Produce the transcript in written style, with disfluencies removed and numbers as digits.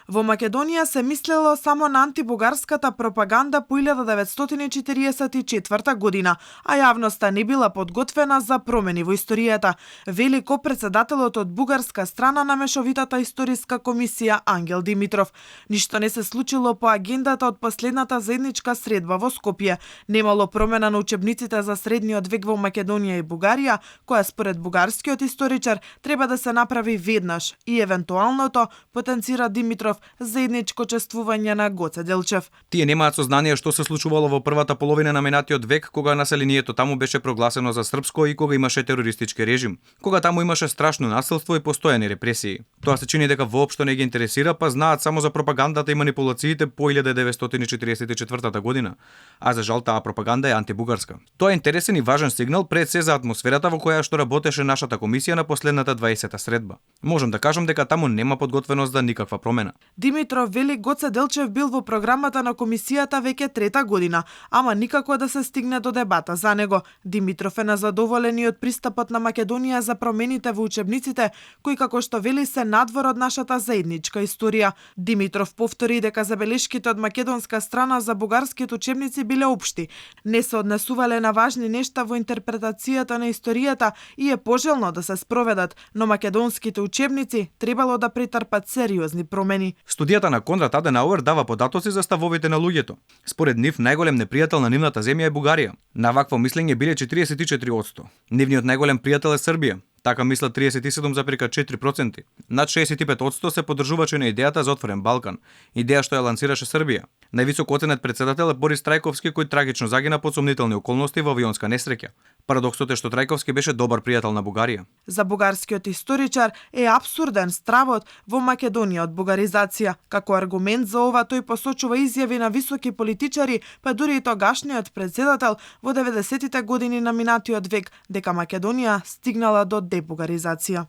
Во Македонија се мислело само на антибугарската пропаганда по 1944 година, а јавноста не била подготвена за промени во историјата, вели председателот од бугарска страна на мешовитата историска комисија Ангел Димитров. Ништо не се случило по агендата од последната заедничка средба во Скопје. Немало промена на учебниците за средниот век во Македонија и Бугарија, која според бугарскиот историчар треба да се направи веднаш и евентуалното, потенцира Димитров, заедничко чествување на Гоце Делчев. Тие немаат сознание што се случувало во првата половина на минатиот век, кога населението таму беше прогласено за српско и кога имаше терористички режим, кога таму имаше страшно насилство и постојани репресии. Тоа се чини дека воопшто не ги интересира, па знаат само за пропагандата и манипулациите по 1944 година, а за жал таа пропаганда е антибугарска. Тоа е интересен и важен сигнал пред се за атмосферата во која што работеше нашата комисија на последната 20-та средба. Можам да кажам дека таму нема подготвеност за никаква промена. Димитров вели Гоце Делчев бил во програмата на комисијата веќе трета година, ама никако да се стигне до дебата за него. Димитров е незадоволен и од пристапот на Македонија за промените во учебниците, кои како што вели се надвор од нашата заедничка историја. Димитров повтори дека забелешките од македонска страна за бугарските учебници биле општи, не се однесувале на важни нешта во интерпретацијата на историјата и е пожелно да се спроведат, но македонските учебници требало да претрпат сериозни промени. Студијата на Конрад Аденауер дава податоци за ставовите на луѓето. Според нив најголем непријател на нивната земја е Бугарија. На вакво мислење биле 44%. Нивниот најголем пријател е Србија. Така мислат 37,4%. Над 65% се поддржувачи на идејата за отворен Балкан, идеја што ја лансираше Србија. Највисоко оценет председател е Борис Трајковски, кој трагично загина под сомнителни околности во авионска несреќа. Парадоксот е што Трајковски беше добар пријател на Бугарија. За бугарскиот историчар е апсурден стравот во Македонија од бугаризација. Како аргумент за ова тој посочува изјави на високи политичари, па дури и тогашниот председател во 90-тите години на минатиот век, дека Македонија стигнала до дебугаризација.